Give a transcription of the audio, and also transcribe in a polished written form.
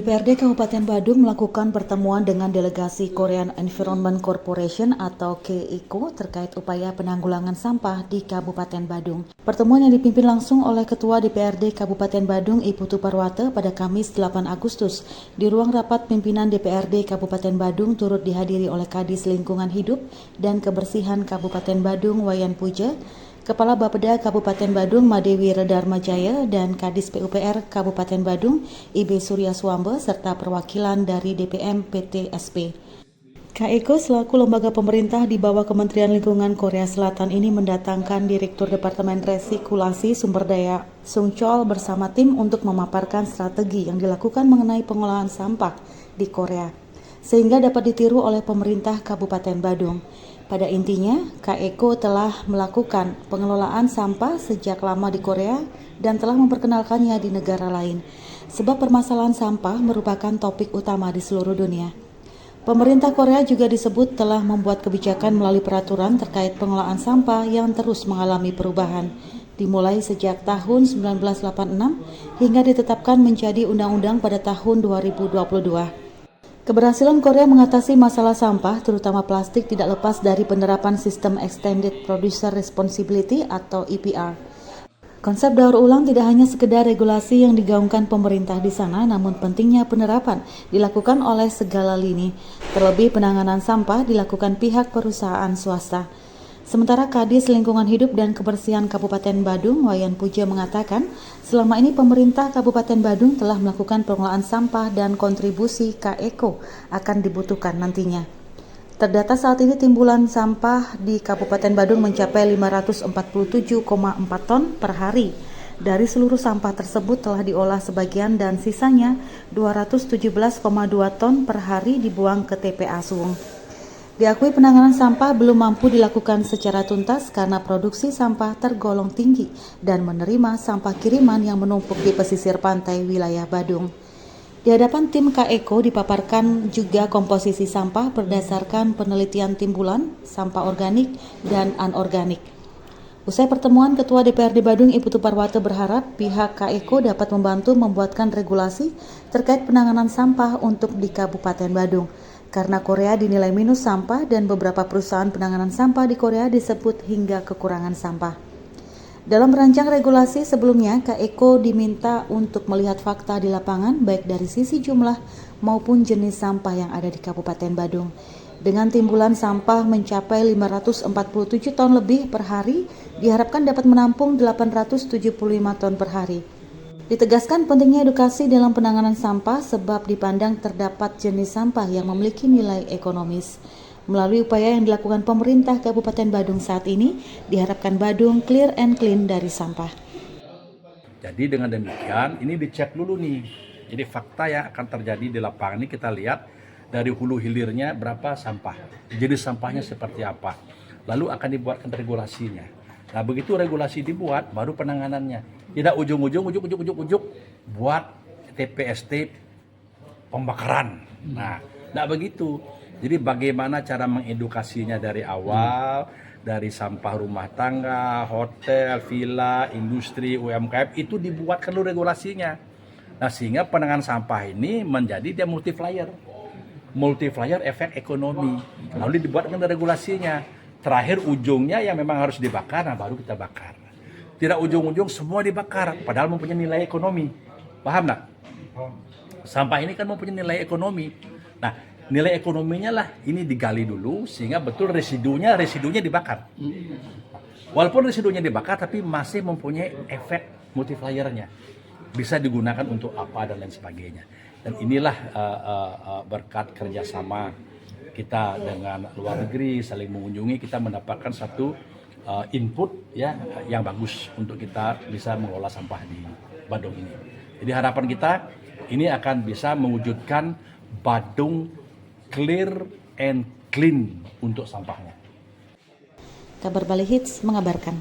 DPRD Kabupaten Badung melakukan pertemuan dengan delegasi Korean Environment Corporation atau KECO terkait upaya penanggulangan sampah di Kabupaten Badung. Pertemuan yang dipimpin langsung oleh Ketua DPRD Kabupaten Badung I Putu Parwata pada Kamis 8 Agustus. Di ruang rapat pimpinan DPRD Kabupaten Badung turut dihadiri oleh Kadis Lingkungan Hidup dan Kebersihan Kabupaten Badung Wayan Puja, Kepala Bapeda Kabupaten Badung Madewi Redarma Jaya dan Kadis PUPR Kabupaten Badung IB Surya Swambe serta perwakilan dari DPM PT SP. KECO selaku lembaga pemerintah di bawah Kementerian Lingkungan Korea Selatan ini mendatangkan Direktur Departemen Resikulasi Sumber Daya Sung Chol bersama tim untuk memaparkan strategi yang dilakukan mengenai pengolahan sampah di Korea, sehingga dapat ditiru oleh pemerintah Kabupaten Badung. Pada intinya, KECO telah melakukan pengelolaan sampah sejak lama di Korea dan telah memperkenalkannya di negara lain, sebab permasalahan sampah merupakan topik utama di seluruh dunia. Pemerintah Korea juga disebut telah membuat kebijakan melalui peraturan terkait pengelolaan sampah yang terus mengalami perubahan, dimulai sejak tahun 1986 hingga ditetapkan menjadi undang-undang pada tahun 2022. Keberhasilan Korea mengatasi masalah sampah, terutama plastik, tidak lepas dari penerapan sistem Extended Producer Responsibility atau EPR. Konsep daur ulang tidak hanya sekedar regulasi yang digaungkan pemerintah di sana, namun pentingnya penerapan dilakukan oleh segala lini. Terlebih penanganan sampah dilakukan pihak perusahaan swasta. Sementara Kadis Lingkungan Hidup dan Kebersihan Kabupaten Badung Wayan Puja mengatakan, selama ini pemerintah Kabupaten Badung telah melakukan pengelolaan sampah dan kontribusi KECO akan dibutuhkan nantinya. Terdata saat ini timbulan sampah di Kabupaten Badung mencapai 547,4 ton per hari. Dari seluruh sampah tersebut telah diolah sebagian dan sisanya 217,2 ton per hari dibuang ke TPA Suwung. Diakui penanganan sampah belum mampu dilakukan secara tuntas karena produksi sampah tergolong tinggi dan menerima sampah kiriman yang menumpuk di pesisir pantai wilayah Badung. Di hadapan tim KECO dipaparkan juga komposisi sampah berdasarkan penelitian timbulan, sampah organik, dan anorganik. Usai pertemuan, Ketua DPRD Badung I Putu Parwata berharap pihak KECO dapat membantu membuatkan regulasi terkait penanganan sampah untuk di Kabupaten Badung. Karena Korea dinilai minus sampah dan beberapa perusahaan penanganan sampah di Korea disebut hingga kekurangan sampah. Dalam merancang regulasi sebelumnya, KECO diminta untuk melihat fakta di lapangan baik dari sisi jumlah maupun jenis sampah yang ada di Kabupaten Badung. Dengan timbulan sampah mencapai 547 ton lebih per hari, diharapkan dapat menampung 875 ton per hari. Ditegaskan pentingnya edukasi dalam penanganan sampah sebab dipandang terdapat jenis sampah yang memiliki nilai ekonomis. Melalui upaya yang dilakukan pemerintah Kabupaten Badung saat ini, diharapkan Badung clear and clean dari sampah. Jadi dengan demikian, ini dicek dulu nih. Jadi fakta yang akan terjadi di lapangan ini kita lihat dari hulu hilirnya berapa sampah. Jadi sampahnya seperti apa. Lalu akan dibuatkan regulasinya. Nah begitu regulasi dibuat, baru penanganannya. Tidak ujung-ujung buat TPST pembakaran. Nah, tidak begitu. Jadi bagaimana cara mengedukasinya dari awal, dari sampah rumah tangga, hotel, villa, industri, UMKM, itu dibuatkan dulu regulasinya. Nah sehingga penanganan sampah ini menjadi dia multiplier efek ekonomi. Lalu dibuatkan regulasinya. Terakhir ujungnya yang memang harus dibakar, nah baru kita bakar. Tidak ujung-ujung semua dibakar, padahal mempunyai nilai ekonomi. Paham nggak? Sampah ini kan mempunyai nilai ekonomi. Nah, nilai ekonominya lah ini digali dulu sehingga betul residunya dibakar. Walaupun residunya dibakar, tapi masih mempunyai efek multipliernya. Bisa digunakan untuk apa dan lain sebagainya. Dan inilah berkat kerjasama kita dengan luar negeri, saling mengunjungi, kita mendapatkan satu input ya yang bagus untuk kita bisa mengolah sampah di Badung ini. Jadi harapan kita ini akan bisa mewujudkan Badung clear and clean untuk sampahnya. Kabar Bali Hits mengabarkan.